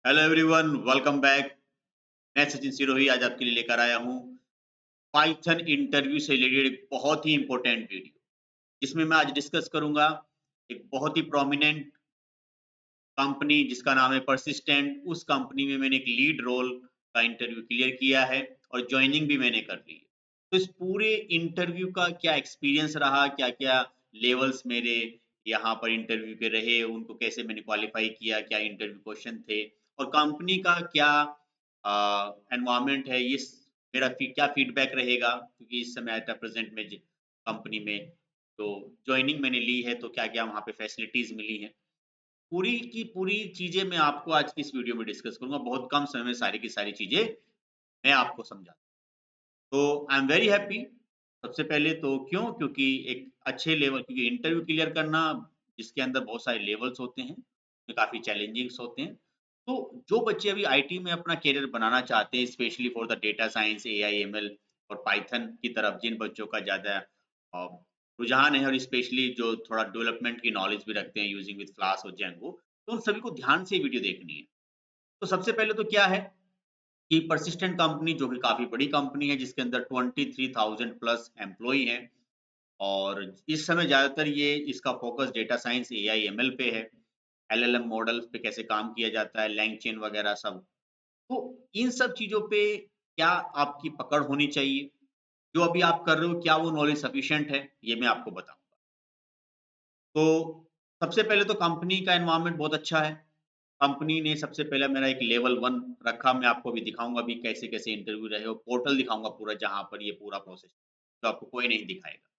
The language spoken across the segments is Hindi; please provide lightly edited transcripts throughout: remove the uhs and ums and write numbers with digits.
Hello everyone, welcome back. मैं सचिन सिरोही आज आपके लिए लेकर आया हूँ पाइथन इंटरव्यू से रिलेटेड एक बहुत ही इम्पोर्टेंट वीडियो, जिसमें मैं आज डिस्कस करूंगा एक बहुत ही प्रोमिनेंट कंपनी जिसका नाम है परसिस्टेंट। उस कंपनी में मैंने एक लीड रोल का इंटरव्यू क्लियर किया है और ज्वाइनिंग भी मैंने कर ली है। तो इस पूरे इंटरव्यू का क्या एक्सपीरियंस रहा, क्या-क्या लेवल्स मेरे यहाँ पर इंटरव्यू के रहे, उनको कैसे मैंने क्वालिफाई किया, क्या इंटरव्यू क्वेश्चन थे और कंपनी का क्या एनवायरनमेंट है, ये मेरा क्या फीडबैक रहेगा क्योंकि इस समय एट प्रेजेंट में कंपनी में तो ज्वाइनिंग मैंने ली है, तो क्या-क्या वहाँ पे फैसिलिटीज मिली हैं। पूरी की पूरी चीज़ें मैं आपको आज की इस वीडियो में डिस्कस करूँगा। बहुत कम समय में सारी की सारी चीज़ें मैं आपको समझा। तो आई एम वेरी हैप्पी। सबसे पहले तो क्यों? क्योंकि एक अच्छे लेवल क्योंकि इंटरव्यू क्लियर करना जिसके अंदर बहुत सारे लेवल्स होते हैं, ये काफ़ी चैलेंजिंग्स होते हैं। तो जो बच्चे अभी आईटी में अपना करियर बनाना चाहते हैं, specially for the data science, AI, ML और पाइथन की तरफ जिन बच्चों का ज़्यादा अ, रुझान है और स्पेशली जो थोड़ा डेवलपमेंट की नॉलेज भी रखते हैं यूजिंग विथ फ्लास्क और जेंगो, तो उन सभी को ध्यान से ये वीडियो देखनी है। तो सबसे पहले तो क्या है कि परसिस्टेंट कंपनी जो कि काफ़ी बड़ी कंपनी है जिसके अंदर 23,000 प्लस एम्प्लॉयी हैं और इस समय ज़्यादातर ये इसका focus data science, AI, ML पे है। एलएलएम मॉडल्स पे कैसे काम किया जाता है, लैंगचेन वगैरह सब। तो इन सब चीज़ों पे क्या आपकी पकड़ होनी चाहिए? जो अभी आप कर रहे हो क्या वो नॉलेज सफिशिएंट है? ये मैं आपको बताऊँगा। तो सबसे पहले तो कंपनी का एनवायरनमेंट बहुत अच्छा है। कंपनी ने सबसे पहले मेरा एक लेवल 1 रखा, मैं आपको अभी दिखाऊँगा अभी कैसे-कैसे इंटरव्यू रहे और पोर्टल दिखाऊँगा पूरा जहाँ पर ये पूरा प्रोसेस जो आपको कोई नहीं दिखाएगा।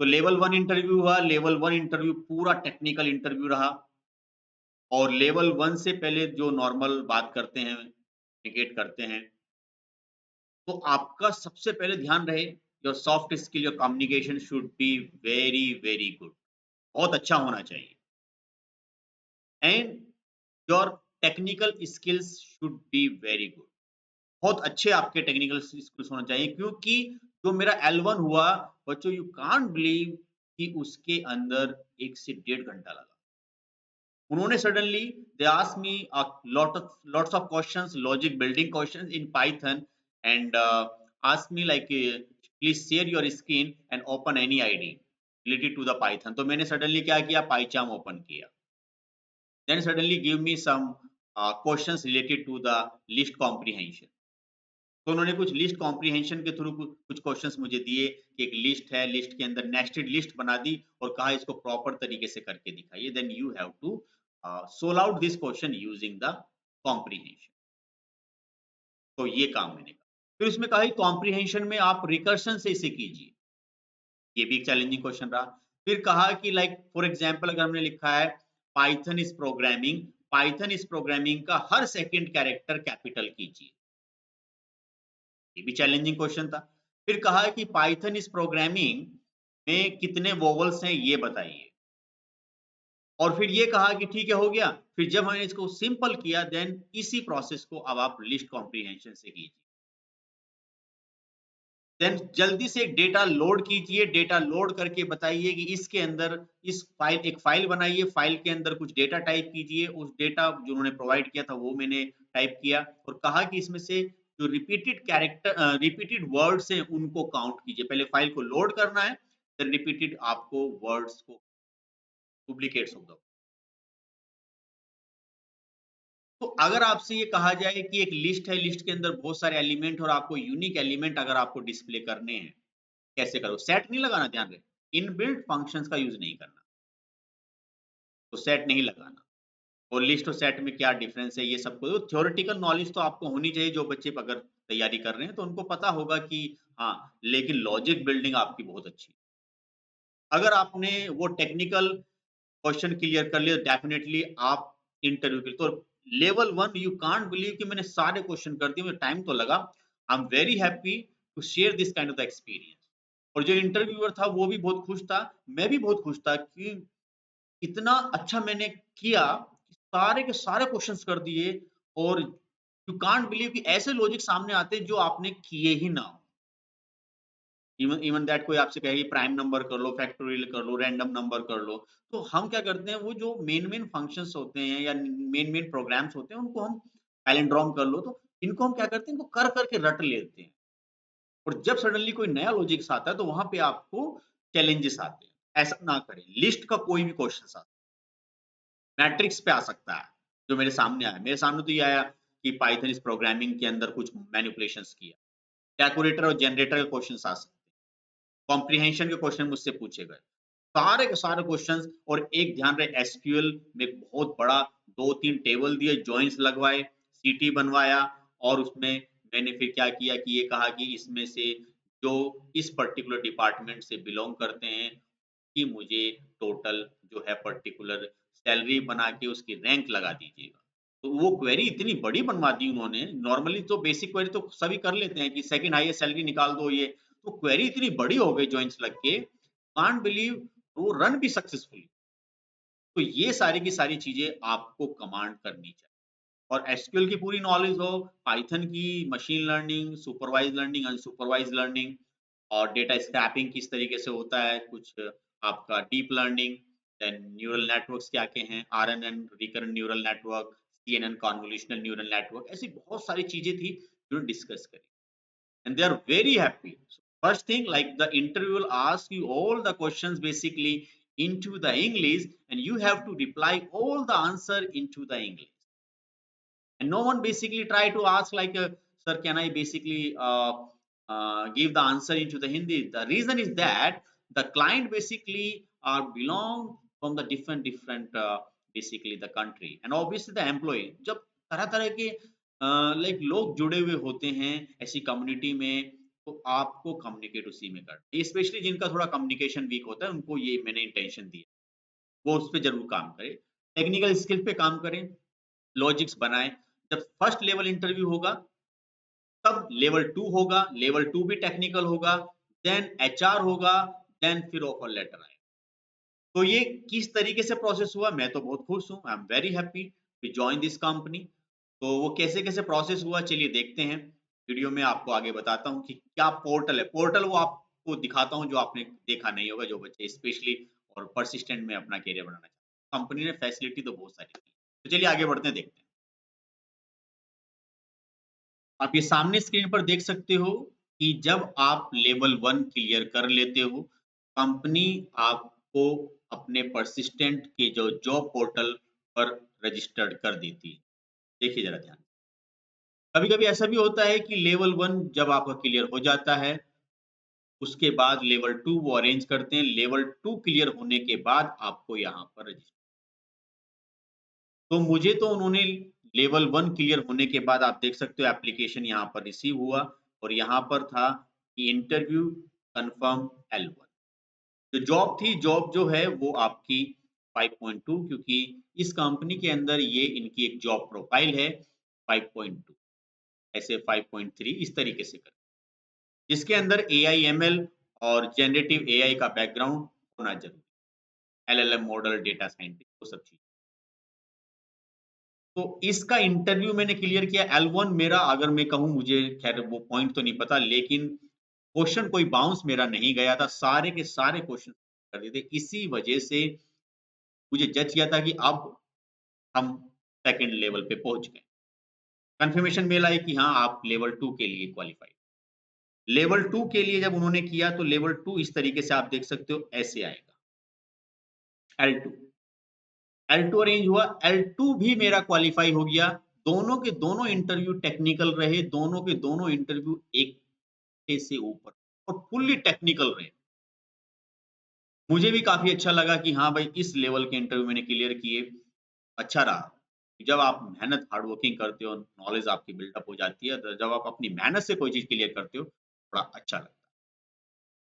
तो लेवल 1 इंटरव्यू हुआ, लेवल 1 इंटरव्यू पूरा टेक्निकल इंटरव्यू रहा और लेवल 1 से पहले जो नॉर्मल बात करते हैं, कम्युनिकेट करते हैं, तो आपका सबसे पहले ध्यान रहे your soft skill, your communication should be very, very good. बहुत अच्छा होना चाहिए and your technical skills should be very good. बहुत अच्छे आपके टेक्निकल स्किल्स होने चाहिए क्योंकि जो मेरा L1 हुआ, बच्चों यू कांट बिलीव कि उसके अंदर 1 से डेढ़ घंटा लगा। उन्होंने suddenly they asked me lots of questions, logic building questions in Python and asked me like please share your screen and open any ID related to the Python। तो मैंने सडनली क्या किया, पाइचार्म ओपन किया। Then suddenly give me some questions related to the list comprehension। तो उन्होंने कुछ लिस्ट कॉम्प्रिहेंशन के थ्रू कुछ क्वेश्चंस मुझे दिए कि एक लिस्ट है, लिस्ट के अंदर नेस्टेड लिस्ट बना दी और कहा इसको प्रॉपर तरीके से करके दिखाइए। Then you have to solve out this question using the comprehension. तो ये काम मैंने कहा। फिर उसमें कहा कि कॉम्प्रिहेंशन में आप रिकर्शन से इसे कीजिए। ये भी एक चैलेंजिंग क्वेश्चन रहा। फिर कहा कि लाइक फॉर एग्जांपल अगर हमने लिखा है पाइथन इज प्रोग्रामिंग का हर सेकंड कैरेक्टर कैपिटल कीजिए। ये भी चैलेंजिंग क्वेश्चन था। फिर कहा है कि पाइथन इस प्रोग्रामिंग में कितने वोवेल्स हैं ये बताइए। और फिर ये कहा कि ठीक है हो गया। फिर जब मैंने इसको सिंपल किया देन इसी प्रोसेस को अब आप लिस्ट कॉम्प्रिहेंशन से कीजिए। देन जल्दी से डेटा लोड कीजिए, डेटा लोड करके बताइए कि इसके अंदर एक फाइल बनाइए, फाइल के अंदर कुछ डेटा टाइप कीजिए, उस डेटा जो उन्होंने प्रोवाइड किया था वो मैंने टाइप किया और कहा कि इसमें से जो रिपीटेड वर्ड्स हैं उनको काउंट कीजिए। पहले फाइल को लोड करना है, देन रिपीटेड आपको वर्ड्स को डुप्लीकेट्स ऑफ द। तो अगर आपसे ये कहा जाए कि एक लिस्ट है, लिस्ट के अंदर बहुत सारे एलिमेंट और आपको यूनिक एलिमेंट अगर आपको डिस्प्ले करने हैं, कैसे करो? सेट नहीं लगाना, ध्यान रहे। इनबिल्ट फंक्शंस का यूज़ नहीं करना, तो सेट नहीं लगाना। और लिस्ट और सेट में क्या डिफरेंस है ये सबको तो थ्योरेटिकल नॉलेज तो आपको होनी चाहिए, जो बच्चे अगर तैयारी कर रहे हैं तो उनको पता होगा कि हाँ, लेकिन लॉजिक बिल्डिंग आपकी बहुत अच्छी है। अगर आपने वो टेक्निकल क्वेश्चन क्लियर कर लिया डेफिनिटली आप इंटरव्यू के तो लेवल 1 यू कांट बिलीव कि मैंने सारे क्वेश्चन कर दिए, मुझे टाइम तो लगा। I am very happy to share this kind of the experience. और जो इंटरव्यूअर था वो भी बहुत खुश था, मैं भी बहुत खुश था कि इतना अच्छा मैंने किया, सारे के सारे क्वेश्चंस कर दिए और यू कांट बिलीव कि ऐसे लॉजिक सामने आते हैं जो आपने किए ही ना हो। इवन इवन दैट कोई आपसे कहे प्राइम नंबर कर लो, फैक्टोरियल कर लो, रैंडम नंबर कर लो, तो हम क्या करते हैं, वो जो मेन फंक्शंस होते हैं या मेन प्रोग्राम्स होते हैं, उनको हम पैलिंड्रोम कर लो, तो इनको हम क्या करते हैं, इनको कर करके रट लेते हैं। और जब सडनली कोई नया लॉजिक्स आता है तो वहां पे आपको चैलेंजेस आते हैं। ऐसा ना करें, लिस्ट का कोई भी क्वेश्चन आता है, मैट्रिक्स पे आ सकता है, जो मेरे सामने आया, मेरे सामने तो ये आया कि पाइथन इस प्रोग्रामिंग के अंदर कुछ मैनिपुलेशंस किया। कैलकुलेटर और जनरेटर के क्वेश्चंस आ सकते हैं, कॉम्प्रिहेंशन के क्वेश्चन मुझसे पूछे गए, सारे के सारे क्वेश्चंस। और एक ध्यान रहे, एसक्यूएल में एक बहुत बड़ा 2-3 टेबल दिए, जॉइंस लगवाए, सीटी बनवाया, और उसमें मैंने फिर क्या किया कि ये कहा कि इसमें से जो इस पर्टिकुलर डिपार्टमेंट से बिलोंग करते हैं कि मुझे टोटल जो है पर्टिकुलर सैलरी बना के उसकी रैंक लगा दीजिएगा। तो वो क्वेरी इतनी बड़ी बनवा दी उन्होंने, नॉर्मली तो बेसिक क्वेरी तो सभी कर लेते हैं कि सेकंड हाईएस्ट सैलरी निकाल दो ये, तो क्वेरी इतनी बड़ी हो गई जॉइंट्स लग के, कांट बिलीव वो रन भी सक्सेसफुली। तो ये सारी की सारी चीज़ें आपको कमांड करनी चाहिए। और एसक्यूएल की पूरी नॉलेज हो, पाइथन की, machine learning, supervised learning, unsupervised learning, और डेटा स्क्रैपिंग किस तरीके से होता है, कुछ आपका deep learning, then neural networks क्या-क्या हैं, RNN, recurrent neural network, CNN, convolutional neural network, ऐसी बहुत सारी चीज़ें थी जो डिस्कस करी। And they are very happy. So first thing, like the interview will ask you all the questions basically into the English, and you have to reply all the answer into the English. And no one basically try to ask like, sir, can I basically give the answer into the Hindi? The reason is that the client basically belong from the different basically the country, and obviously the employee. जब तरह तरह के लाइक लोग जुड़े हुए होते हैं ऐसी कम्युनिटी में, तो आपको कम्युनिकेट उसी में करना, स्पेशली जिनका थोड़ा कम्युनिकेशन वीक होता है, उनको ये मैंने इंटेंशन दी, वो उस पे जरूर काम करें, टेक्निकल स्किल पे काम करें, लॉजिक्स बनाएं। जब फर्स्ट लेवल इंटरव्यू होगा, तब लेवल 2 होगा, लेवल 2 भी टेक्निकल होगा, देन एचआर होगा, देन फिर ऑफर लेटर आएगा। तो ये किस तरीके से प्रोसेस हुआ, मैं तो बहुत खुश हूँ, I am very happy to join this company. तो वो कैसे-कैसे प्रोसेस हुआ, चलिए देखते हैं। वीडियो में आपको आगे बताता हूँ कि क्या पोर्टल है। पोर्टल वो आपको दिखाता हूँ जो आपने देखा नहीं होगा, जो बच्चे स्पेशली और परसिस्टेंट में अपना करियर बनाना चाहते हैं। कंपनी ने फैसिलिटी तो बहुत सारी दी। तो चलिए आगे बढ़ते हैं, देखते हैं। आप ये सामने स्क्रीन पर देख सकते हो कि जब आप लेवल 1 क्लियर कर लेते हो, कंपनी आपको अपने परसिस्टेंट के जो जॉब पोर्टल पर रजिस्टर्ड कर देती है। देखिए ज़रा ध्यान। कभी-कभी ऐसा भी होता है कि लेवल 1 जब आपका क्लियर हो जाता है, उसके बाद लेवल 2 वो अरेंज करते हैं। लेवल 2 क्लियर होने के बाद आपको यहाँ पर रजिस्टर, तो मुझे तो उन्होंने लेवल 1 क्लियर होने के बाद आप देख सकते हो एप्लीकेशन यहाँ पर रिसीव हुआ, और यहाँ पर था कि इंटरव्यू कन्फर्म L1। जो जॉब थी, जॉब जो है वो आपकी 5.2, क्योंकि इस कंपनी के अंदर ये इनकी एक जॉब प्रोफाइल है 5.2, ऐसे 5.3 इस तरीके से कर, जिसके अंदर एआई एमएल और जनरेटिव एआई का बैकग्राउंड होना जरूरी, एलएलएम मॉडल, डेटा साइंटिस्ट, वो सब चीज़। तो इसका इंटरव्यू मैंने क्लियर किया L1 मेरा, अगर मैं कहूँ, मुझे ख़ैर वो पॉइंट तो नहीं पता, लेकिन क्वेश्चन कोई बाउंस मेरा नहीं गया था, सारे के सारे क्वेश्चन कर दिए थे। इसी वजह से मुझे जज किया था कि अब हम सेकंड लेवल पे पहुँच गए। कन्फर्मेशन मेल आई कि हाँ, आप लेवल 2 के लिए क्वालिफाइड। लेवल 2 के लिए जब उन्होंने किया तो लेवल 2 इस तरीके से आप देख सकते हो, ऐसे आएगा L2। L2 अरेंज हुआ, L2 भी मेरा क्वालिफाई हो गया। दोनों के दोनों इंटरव्यू टेक्निकल रहे, दोनों के दोनों इंटरव्यू एक से ऊपर और फुल्ली टेक्निकल रहे। मुझे भी काफ़ी अच्छा लगा कि हाँ भाई, इस लेवल के इंटरव्यू मैंने क्लियर किए, अच्छा रहा। जब आप मेहनत हार्ड वर्किंग करते हो, नॉलेज आपकी बिल्डअप हो जाती है, तो जब आप अपनी मेहनत से कोई चीज़ क्लियर करते हो, बड़ा अच्छा लगता है।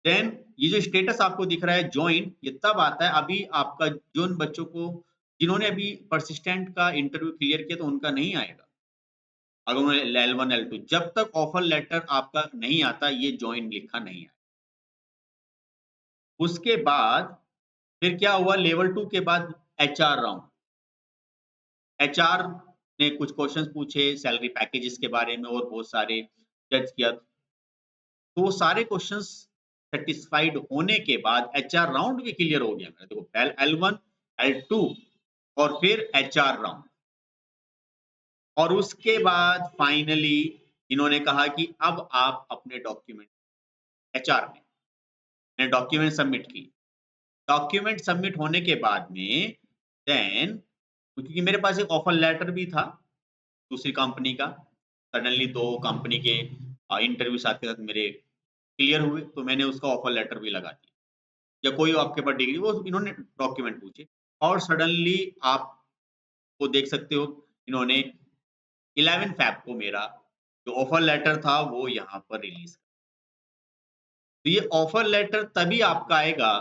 देन ये जो स्टेटस आपको दिख रहा है जॉइन, ये तब आता है अभी आपका, जिन बच्चों को, जिन्होंने अभी परसिस्टेंट का इंटरव्यू क्लियर किया, तो उनका नहीं आएगा। अगर उन्होंने L1, L2, जब तक ऑफर लेटर आपका नहीं आता, ये जॉइन लिखा नहीं आएगा। उसके बाद फिर क्या हुआ, लेवल 2 के बाद एचआर राउंड। एचआर ने कुछ क्वेश्चंस पूछे सैलरी पैकेजेस के बारे में और बहुत सारे, जज किया। तो वो सारे क्वेश्चंस सेटिस्फाइड होने के बाद एचआर राउंड भी क्लियर हो गया मेरा। देखो L1, L2 और फिर एचआर राउंड, और उसके बाद फाइनली इन्होंने कहा कि अब आप अपने डॉक्यूमेंट, एचआर ने मैंने डॉक्यूमेंट सबमिट की। डॉक्यूमेंट सबमिट होने के बाद में देन, क्योंकि मेरे पास एक ऑफर लेटर भी था दूसरी कंपनी का, सडनली 2 कंपनी के इंटरव्यू साथ के साथ मेरे क्लियर हुए, तो मैंने उसका ऑफर लेटर भी लगा दिया। या कोई आपके पास डिग्री, वो इन्होंने डॉक्यूमेंट पूछे और सडनली आपको देख सकते हो इन्होंने 11 फ़ैब को मेरा जो ऑफर लेटर था वो यहाँ पर रिलीज़। तो ये ऑफर लेटर तभी आपका आएगा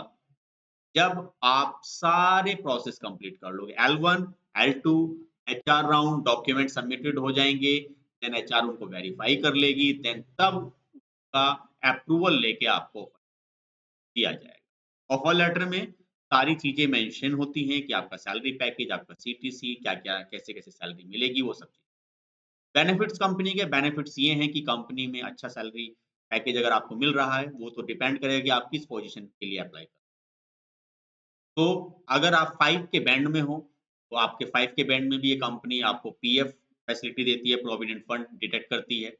जब आप सारे प्रोसेस कंप्लीट कर लोगे। L1, L2, HR round, document submitted हो जाएँगे, देन एचआर उनको वेरीफाई कर लेगी, देन तब उसका अप्रूवल लेके आपको दिया जाएगा। ऑफर लेटर में सारी चीज़ें मेंशन होती हैं कि आपका सैलरी पैकेज, आपका सीटीसी, क्या-क्या, कैसे-कैसे सैलरी मिलेगी, वो सब चीज़। बेनिफिट्स कंपनी के बेनिफिट्स ये हैं कि कंपनी में अच्छा सैलरी पैकेज अगर आपको मिल रहा है, वो तो डिपेंड करेगा कि आप किस पोज़ीशन के लिए अप्लाई कर। तो अगर आप 5 के बैंड में हो, तो आपके 5 के बैंड में भी ये कंपनी आपको पीएफ फैसिलिटी देती है, प्रोविडेंट फंड डिडक्ट करती है।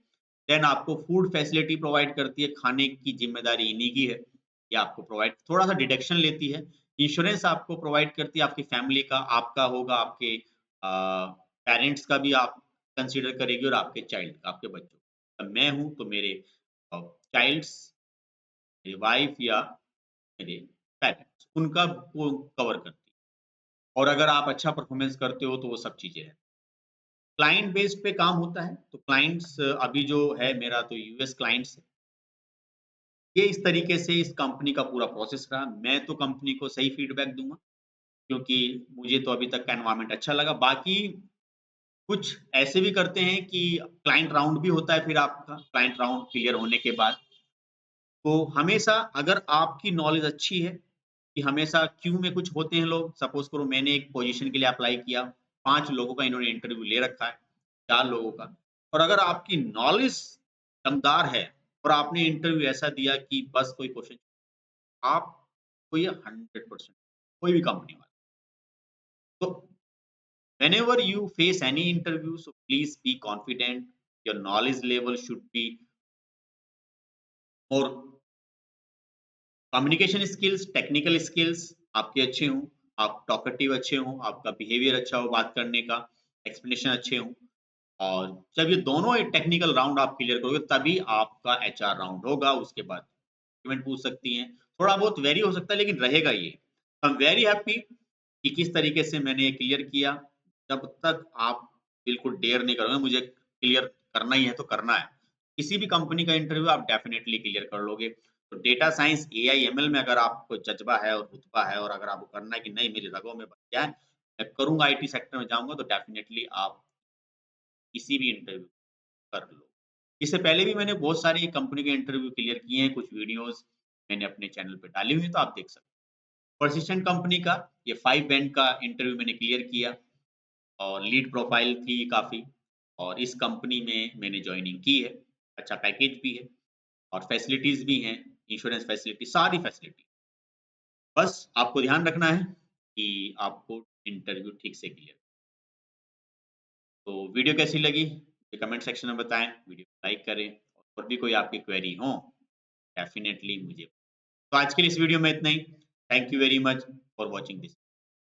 देन आपको फूड फैसिलिटी प्रोवाइड करती है, खाने की ज़िम्मेदारी इन्हीं की है, ये आपको प्रोवाइड थोड़ा-सा डिडक्शन लेती है। इंश्योरेंस आपको प्रोवाइड करती है, आपकी फैमिली का, आपका होगा, आपके पेरेंट्स का भी आप कंसीडर करेगी और आपके चाइल्ड का, आपके बच्चों का। अब मैं हूँ, तो मेरे चाइल्ड्स, मेरी वाइफ या मेरे पेरेंट्स, उनका वो कवर करती है। और अगर आप अच्छा परफॉर्मेंस करते हो, तो वो सब चीज़ें हैं। क्लाइंट बेस पे काम होता है, तो क्लाइंट्स अभी जो है मेरा, तो यूएस क्लाइंट्स है। ये इस तरीके से इस कंपनी का पूरा प्रोसेस रहा। मैं तो कंपनी को सही फीडबैक दूँगा, क्योंकि मुझे तो अभी तक का एनवायरनमेंट अच्छा लगा। बाकी कुछ ऐसे भी करते हैं कि क्लाइंट राउंड भी होता है, फिर आपका क्लाइंट राउंड क्लियर होने के बाद। तो हमेशा अगर आपकी नॉलेज अच्छी है, कि हमेशा क्यू में कुछ होते हैं लोग, सपोज़ करो मैंने एक पोज़ीशन के लिए अप्लाई किया, 5 लोगों का इन्होंने इंटरव्यू ले रखा है, 4 लोगों का, और अगर आपकी नॉलेज दमदार है और आपने इंटरव्यू ऐसा दिया कि बस कोई क्वेश्चन, आपको ये 100% कोई भी कंपनी वाला। तो whenever you face any interview, so please be confident. Your knowledge level should be more, communication skills, technical skills आपके अच्छे हों, आप टॉकेटिव अच्छे हों, आपका बिहेवियर अच्छा हो बात करने का, एक्सप्लेनेशन अच्छे हों, और जब ये दोनों एक टेक्निकल राउंड आप क्लियर करोगे, तभी आपका एचआर राउंड होगा। उसके बाद डॉक्यूमेंट पूछ सकती हैं, थोड़ा बहुत वेरी हो सकता है लेकिन रहेगा ये। आई एम वेरी हैप्पी कि किस तरीके से मैंने ये क्लियर किया। जब तक आप बिल्कुल डेयर नहीं करोगे, मुझे क्लियर करना ही है तो करना है। किसी भी कंपनी का इंटरव्यू आप डेफिनिटली क्लियर कर लोगे। तो डेटा साइंस, एआई, एमएल में अगर आपको जज़्बा है और रुतबा है, और अगर आपको करना है कि नहीं मेरी रगों में बस गया है, मैं करूँगा, आईटी सेक्टर में जाऊँगा, तो डेफिनिटली आप किसी भी इंटरव्यू कर लो। इससे पहले भी मैंने बहुत सारी कंपनी के इंटरव्यू क्लियर किए हैं, कुछ वीडियोज़ मैंने अपने चैनल पे डाली हुई हैं, तो आप देख सकते हैं। पर्सिस्टेंट कंपनी का ये 5 बैंड का इंटरव्यू मैंने क्लियर किया, और लीड प्रोफाइल थी काफ़ी, और इस कंपनी में मैंने जॉइनिंग की है। अच्छा पैकेज भी है और फैसिलिटीज़ भी हैं, इंश्योरेंस फैसिलिटी, सारी फैसिलिटी। बस आपको ध्यान रखना है कि आपको इंटरव्यू ठीक से क्लियर। तो वीडियो कैसी लगी? ये कमेंट सेक्शन में बताएँ, वीडियो को लाइक करें, और भी कोई आपकी क्वेरी हो, डेफिनिटली मुझे। तो आज के लिए इस वीडियो में इतना ही। Thank you very much for watching this.